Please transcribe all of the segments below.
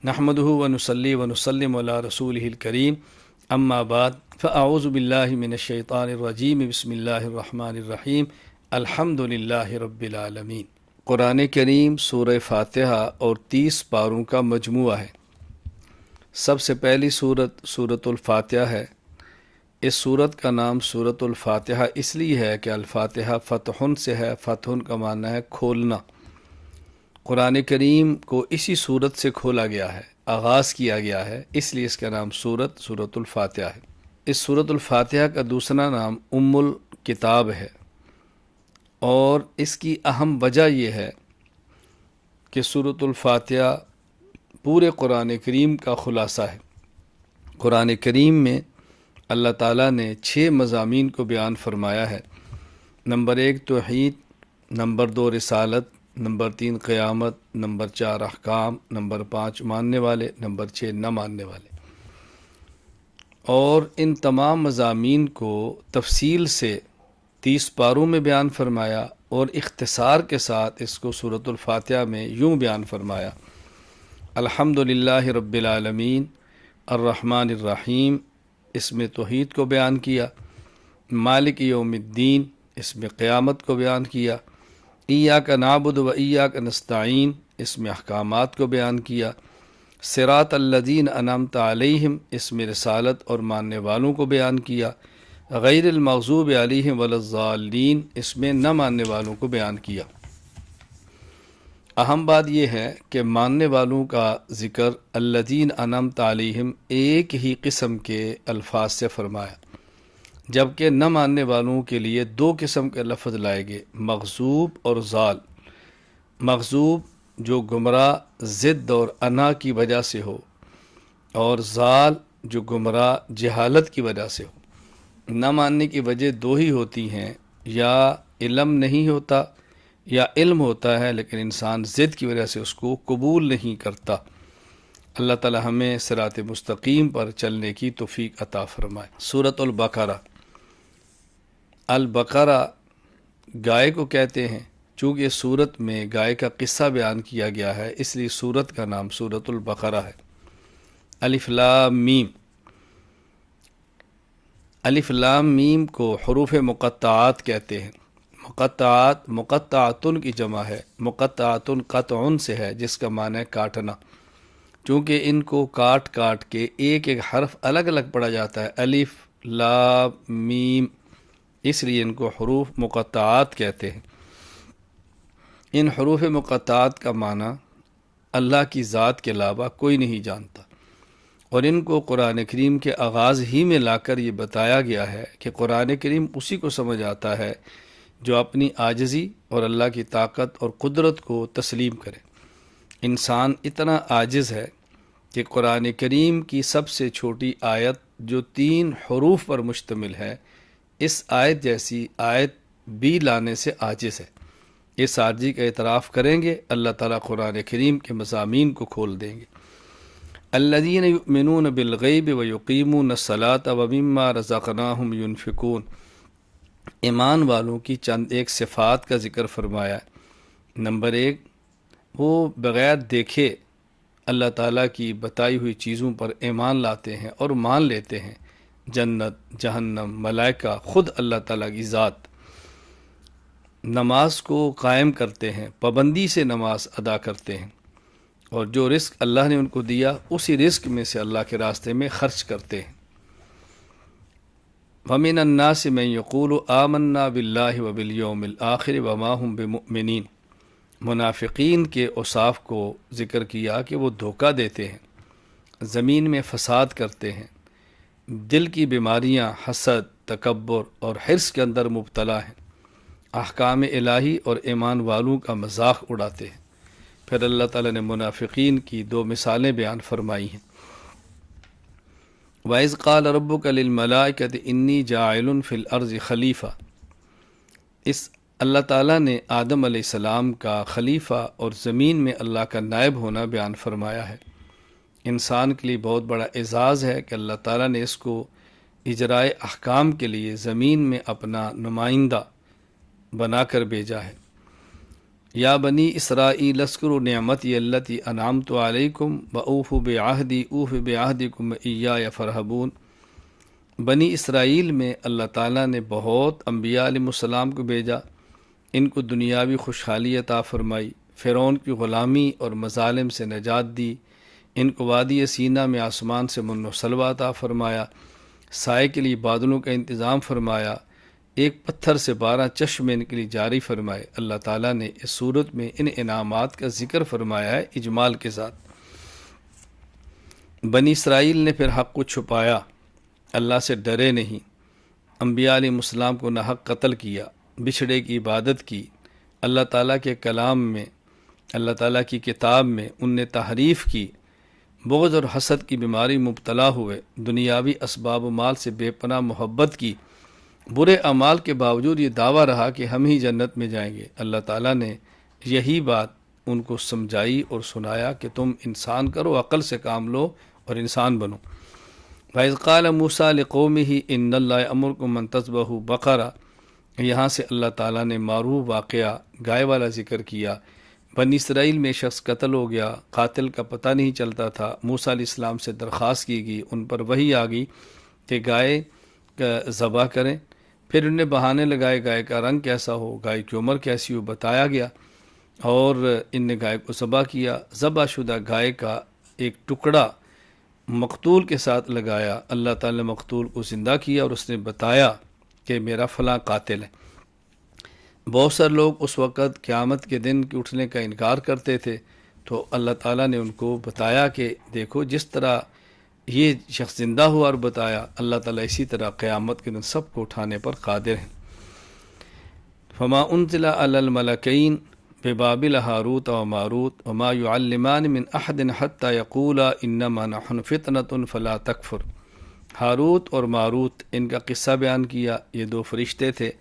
نحمدہ ونصلی ونسلم علی رسولہ الکریم اما بعد فاعوذ باللہ من الشیطان الرجیم بسم اللہ الرحمن الرحیم الحمد للہ رب العالمین۔ قرآن کریم سورہ فاتحہ اور 30 پاروں کا مجموعہ ہے۔ سب سے پہلی سورت سورۃ الفاتحہ ہے۔ اس سورت کا نام سورۃ الفاتحہ اس لیے ہے کہ الفاتحہ فتحن سے ہے، فتحن کا معنی ہے کھولنا۔ قرآن کریم کو اسی سورت سے کھولا گیا ہے، آغاز کیا گیا ہے، اس لیے اس کا نام سورۃ الفاتحہ ہے۔ اس سورۃ الفاتحہ کا دوسرا نام ام الکتاب ہے، اور اس کی اہم وجہ یہ ہے کہ سورۃ الفاتحہ پورے قرآن کریم کا خلاصہ ہے۔ قرآن کریم میں اللہ تعالیٰ نے 6 مضامین کو بیان فرمایا ہے۔ نمبر 1 توحید، نمبر 2 رسالت، نمبر 3 قیامت، نمبر 4 احکام، نمبر 5 ماننے والے، نمبر 6 نہ ماننے والے۔ اور ان تمام مضامین کو تفصیل سے 30 پاروں میں بیان فرمایا، اور اختصار کے ساتھ اس کو سورۃ الفاتحہ میں یوں بیان فرمایا: الحمد للہ رب العالمین الرحمن الرحیم، اس میں توحید کو بیان کیا۔ مالک یوم الدین، اس میں قیامت کو بیان کیا۔ ایاک نعبد و ایاک نستعین، اس میں احکامات کو بیان کیا۔ صراط الذین انعمت علیہم، اس میں رسالت اور ماننے والوں کو بیان کیا۔ غیر المغضوب علیہم ولا الضالین، اس میں نہ ماننے والوں کو بیان کیا۔ اہم بات یہ ہے کہ ماننے والوں کا ذکر الذین انعمت علیہم ایک ہی قسم کے الفاظ سے فرمایا، جبکہ نہ ماننے والوں کے لیے 2 قسم کے لفظ لائے گئے: مغضوب اور ضال۔ مغضوب جو گمراہ ضد اور انا کی وجہ سے ہو، اور ضال جو گمراہ جہالت کی وجہ سے ہو۔ نہ ماننے کی وجہ 2 ہی ہوتی ہیں، یا علم نہیں ہوتا یا علم ہوتا ہے لیکن انسان ضد کی وجہ سے اس کو قبول نہیں کرتا۔ اللہ تعالی ہمیں صراط مستقیم پر چلنے کی توفیق عطا فرمائے۔ سورۃ البقرہ۔ البقرہ گائے کو کہتے ہیں، چونکہ اس سورت میں گائے کا قصہ بیان کیا گیا ہے، اس لیے سورت کا نام سورۃ البقرہ ہے۔ الف لام میم۔ الف لام میم کو حروف مقطعات کہتے ہیں۔ مقطعات مقطعاتن کی جمع ہے، مقطعاتن قطعن سے ہے، جس کا معنی ہے کاٹنا۔ چونکہ ان کو کاٹ کاٹ کے ایک ایک حرف الگ الگ پڑھا جاتا ہے، الف لام میم، اس لیے ان کو حروف مقطعات کہتے ہیں۔ ان حروف مقطعات کا معنی اللہ کی ذات کے علاوہ کوئی نہیں جانتا، اور ان کو قرآن کریم کے آغاز ہی میں لا کر یہ بتایا گیا ہے کہ قرآن کریم اسی کو سمجھ آتا ہے جو اپنی عاجزی اور اللہ کی طاقت اور قدرت کو تسلیم کرے۔ انسان اتنا عاجز ہے کہ قرآن کریم کی سب سے چھوٹی آیت جو 3 حروف پر مشتمل ہے، اس آیت جیسی آیت بھی لانے سے عاجز ہے۔ اس عاجزی کا اعتراف کریں گے، اللہ تعالیٰ قرآن کریم کے مضامین کو کھول دیں گے۔ الذین یؤمنون بالغیب ویقیمون الصلاۃ ومما رزقناہم ینفقون۔ ایمان والوں کی چند ایک صفات کا ذکر فرمایا۔ نمبر 1، وہ بغیر دیکھے اللہ تعالیٰ کی بتائی ہوئی چیزوں پر ایمان لاتے ہیں اور مان لیتے ہیں، جنت، جہنم، ملائکہ، خود اللہ تعالیٰ کی ذات۔ نماز کو قائم کرتے ہیں، پابندی سے نماز ادا کرتے ہیں، اور جو رزق اللہ نے ان کو دیا اسی رزق میں سے اللہ کے راستے میں خرچ کرتے ہیں۔ وَمِنَ النَّاسِ مَن يَقُولُ آمَنَّا بِاللَّهِ وَبِالْيَوْمِ الْآخِرِ وَمَا هُمْ بِمُؤْمِنِينَ۔ منافقین کے اوصاف کو ذکر کیا کہ وہ دھوکہ دیتے ہیں، زمین میں فساد کرتے ہیں، دل کی بیماریاں حسد، تکبر اور حرص کے اندر مبتلا ہیں، احکام الہی اور ایمان والوں کا مذاق اڑاتے ہیں۔ پھر اللہ تعالیٰ نے منافقین کی 2 مثالیں بیان فرمائی ہیں۔ وَإِذْ قَالَ رَبُّكَ لِلْمَلَائِكَةِ إِنِّي جَاعِلٌ فِي الْأَرْضِ خلیفہ۔ اس اللہ تعالیٰ نے آدم علیہ السلام کا خلیفہ اور زمین میں اللہ کا نائب ہونا بیان فرمایا ہے۔ انسان کے لیے بہت بڑا اعزاز ہے کہ اللہ تعالیٰ نے اس کو اجرائے احکام کے لیے زمین میں اپنا نمائندہ بنا کر بھیجا ہے۔ یا بنی اسرائیل اذکروا نعمتی التی انعمت علیکم واوفوا بعہدی اوف بعہدکم ایای فرہبون۔ بنی اسرائیل میں اللہ تعالیٰ نے بہت انبیاء علیہ السلام کو بھیجا، ان کو دنیاوی خوشحالی عطا فرمائی، فرعون کی غلامی اور مظالم سے نجات دی، ان کو وادی سینا میں آسمان سے من و سلوہ عطا فرمایا، سائے کے لیے بادلوں کا انتظام فرمایا، ایک پتھر سے 12 چشمے ان کے لیے جاری فرمائے۔ اللہ تعالیٰ نے اس صورت میں ان انعامات کا ذکر فرمایا ہے اجمال کے ساتھ۔ بنی اسرائیل نے پھر حق کو چھپایا، اللہ سے ڈرے نہیں، انبیاء علیہ السلام کو ناحق قتل کیا، بچھڑے کی عبادت کی، اللہ تعالیٰ کے کلام میں، اللہ تعالیٰ کی کتاب میں ان نے تحریف کی، بغض اور حسد کی بیماری مبتلا ہوئے، دنیاوی اسباب و مال سے بے پناہ محبت کی، برے اعمال کے باوجود یہ دعویٰ رہا کہ ہم ہی جنت میں جائیں گے۔ اللہ تعالیٰ نے یہی بات ان کو سمجھائی اور سنایا کہ تم انسان کرو، عقل سے کام لو اور انسان بنو۔ وَإِذْ قَالَ مُوسَىٰ لِقَوْمِهِ إِنَّ اللَّهَ يَأْمُرُكُمْ أَن تَذْبَحُوا بَقَرَةً، یہاں سے اللہ تعالیٰ نے معروف واقعہ گائے والا ذکر کیا۔ بنی اسرائیل میں شخص قتل ہو گیا، قاتل کا پتہ نہیں چلتا تھا، موسیٰ علیہ السلام سے درخواست کی گئی، ان پر وحی آ گئی کہ گائے ذبح کریں، پھر انہیں بہانے لگائے گائے کا رنگ کیسا ہو، گائے کی عمر کیسی ہو بتایا گیا، اور ان نے گائے کو ذبح کیا۔ ذبح شدہ گائے کا ایک ٹکڑا مقتول کے ساتھ لگایا، اللہ تعالی نے مقتول کو زندہ کیا اور اس نے بتایا کہ میرا فلاں قاتل ہے۔ بہت سارے لوگ اس وقت قیامت کے دن کے اٹھنے کا انکار کرتے تھے، تو اللہ تعالیٰ نے ان کو بتایا کہ دیکھو جس طرح یہ شخص زندہ ہوا اور بتایا، اللہ تعالیٰ اسی طرح قیامت کے دن سب کو اٹھانے پر قادر ہیں۔ فما انزل علی الملکین ببابل ہاروت و ماروت وما يعلمان من احد حتى يقولا انما نحن فتنة فلا تکفر۔ ہاروت اور ماروت، ان کا قصہ بیان کیا، یہ دو فرشتے تھے،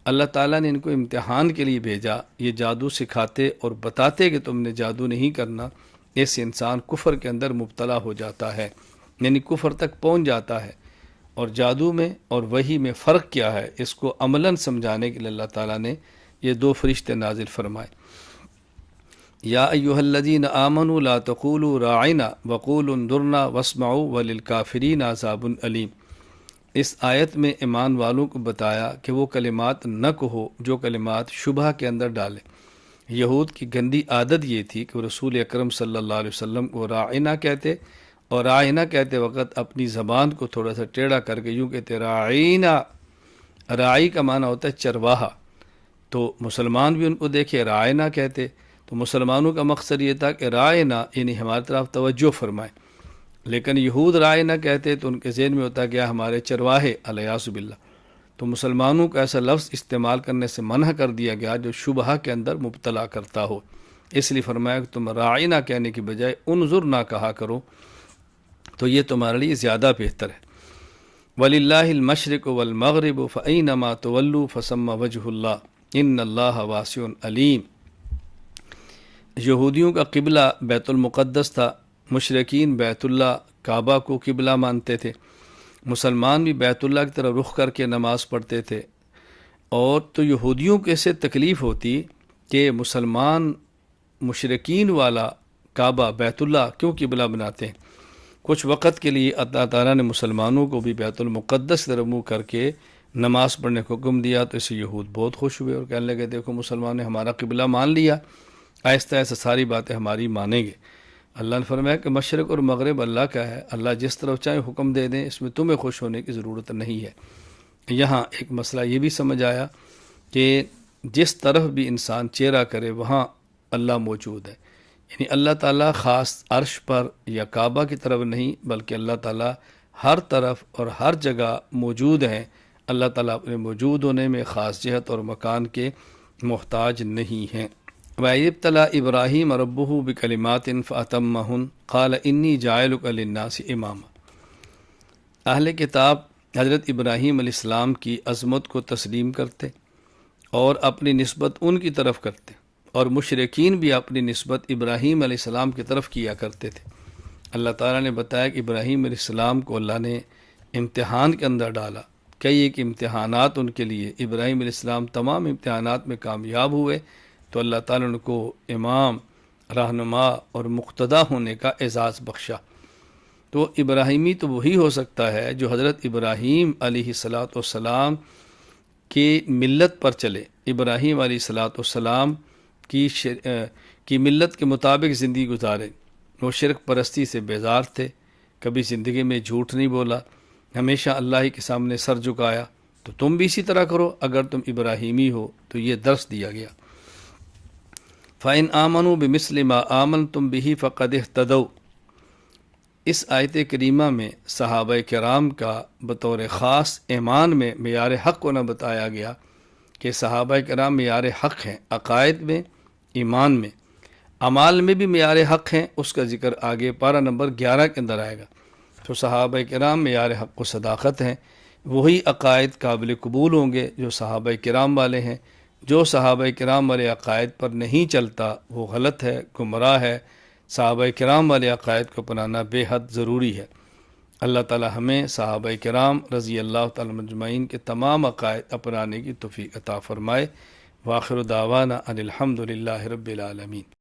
اللہ تعالیٰ نے ان کو امتحان کے لیے بھیجا، یہ جادو سکھاتے اور بتاتے کہ تم نے جادو نہیں کرنا، اس انسان کفر کے اندر مبتلا ہو جاتا ہے، یعنی کفر تک پہنچ جاتا ہے۔ اور جادو میں اور وحی میں فرق کیا ہے، اس کو عملاً سمجھانے کے لیے اللہ تعالیٰ نے یہ دو فرشتے نازل فرمائے۔ یا ایھا الذین آمنوا لا تقولوا راعنا وقولوا انظرنا واسمعوا وللکافرین عذاب علیم۔ اس آیت میں ایمان والوں کو بتایا کہ وہ کلمات نہ کہو جو کلمات شبہ کے اندر ڈالیں۔ یہود کی گندی عادت یہ تھی کہ وہ رسول اکرم صلی اللہ علیہ وسلم کو راعنا کہتے، اور راعنا کہتے وقت اپنی زبان کو تھوڑا سا ٹیڑھا کر کے یوں کہتے راعینا۔ راعی کا معنی ہوتا ہے چرواہا، تو مسلمان بھی ان کو دیکھے راعنا کہتے، تو مسلمانوں کا مقصد یہ تھا کہ رائنا یعنی ہماری طرف توجہ فرمائے، لیکن یہود رائنا کہتے تو ان کے ذہن میں ہوتا گیا ہمارے چرواہے الیاذ باللہ، تو مسلمانوں کو ایسا لفظ استعمال کرنے سے منع کر دیا گیا جو شبہ کے اندر مبتلا کرتا ہو، اس لیے فرمایا کہ تم رائنا کہنے کی بجائے انظر نہ کہا کرو، تو یہ تمہارے لیے زیادہ بہتر ہے۔ وَلِلَّهِ الْمَشْرِقُ وَالْمَغْرِبُ فَأَيْنَمَا تُوَلُّوا فَثَمَّ وَجْهُ اللَّهِ إِنَّ اللَّهَ وَاسِعٌ عَلِيمٌ۔ یہودیوں کا قبلہ بیت المقدس تھا، مشرکین بیت اللہ کعبہ کو قبلہ مانتے تھے، مسلمان بھی بیت اللہ کی طرف رخ کر کے نماز پڑھتے تھے، اور تو یہودیوں کو اسے تکلیف ہوتی کہ مسلمان مشرکین والا کعبہ بیت اللہ کیوں قبلہ بناتے ہیں۔ کچھ وقت کے لیے اللہ تعالیٰ نے مسلمانوں کو بھی بیت المقدس کی طرف منہ کر کے نماز پڑھنے کا حکم دیا، تو اسے یہود بہت خوش ہوئے اور کہنے لگے دیکھو مسلمان نے ہمارا قبلہ مان لیا، آہستہ آہستہ ساری باتیں ہماری مانیں گے۔ اللہ نے فرمایا کہ مشرق اور مغرب اللہ کا ہے، اللہ جس طرف چاہے حکم دے دیں، اس میں تمہیں خوش ہونے کی ضرورت نہیں ہے۔ یہاں ایک مسئلہ یہ بھی سمجھ آیا کہ جس طرف بھی انسان چہرہ کرے وہاں اللہ موجود ہے، یعنی اللہ تعالیٰ خاص عرش پر یا کعبہ کی طرف نہیں، بلکہ اللہ تعالیٰ ہر طرف اور ہر جگہ موجود ہیں۔ اللہ تعالیٰ اپنے موجود ہونے میں خاص جہت اور مکان کے محتاج نہیں ہیں۔ وَإِذِ ابْتَلَىٰ إِبْرَاهِيمَ رَبُّهُ بِكَلِمَاتٍ فَأَتَمَّهُنَّ قَالَ إِنِّي جَاعِلُكَ لِلنَّاسِ إِمَامًا۔ اہل کتاب حضرت ابراہیم علیہ السلام کی عظمت کو تسلیم کرتے اور اپنی نسبت ان کی طرف کرتے، اور مشرکین بھی اپنی نسبت ابراہیم علیہ السلام کی طرف کیا کرتے تھے۔ اللہ تعالیٰ نے بتایا کہ ابراہیم علیہ السلام کو اللہ نے امتحان کے اندر ڈالا، کئی ایک امتحانات ان کے لیے، ابراہیم علیہ السلام تمام امتحانات میں کامیاب ہوئے، تو اللہ تعالیٰ نے ان کو امام، رہنما اور مقتدا ہونے کا اعزاز بخشا۔ تو ابراہیمی تو وہی ہو سکتا ہے جو حضرت ابراہیم علیہ الصلاۃ والسلام کی ملت پر چلے، ابراہیم علیہ الصلاۃ والسلام کی ملت کے مطابق زندگی گزارے۔ وہ شرک پرستی سے بیزار تھے، کبھی زندگی میں جھوٹ نہیں بولا، ہمیشہ اللہ ہی کے سامنے سر جھکایا۔ تو تم بھی اسی طرح کرو اگر تم ابراہیمی ہو، تو یہ درس دیا گیا۔ فَإِنْ آمَنُوا بِمِثْلِ مَا آمَنْتُمْ بِهِ فَقَدِ اهْتَدَوْا۔ اس آیت کریمہ میں صحابہ کرام کا بطور خاص ایمان میں معیار حق کو نہ بتایا گیا کہ صحابہ کرام معیار حق ہیں، عقائد میں، ایمان میں، اعمال میں بھی معیار حق ہیں۔ اس کا ذکر آگے پارہ نمبر 11 کے اندر آئے گا۔ تو صحابہ کرام معیار حق و صداقت ہیں، وہی عقائد قابل قبول ہوں گے جو صحابہ کرام والے ہیں۔ جو صحابہ کرام والے عقائد پر نہیں چلتا وہ غلط ہے، گمراہ ہے۔ صحابہ کرام والے عقائد کو اپنانا بے حد ضروری ہے۔ اللہ تعالی ہمیں صحابہ کرام رضی اللہ تعالی مجمعین کے تمام عقائد اپنانے کی توفیق عطا فرمائے۔ وآخر دعوانا ان الحمد للہ رب العالمین۔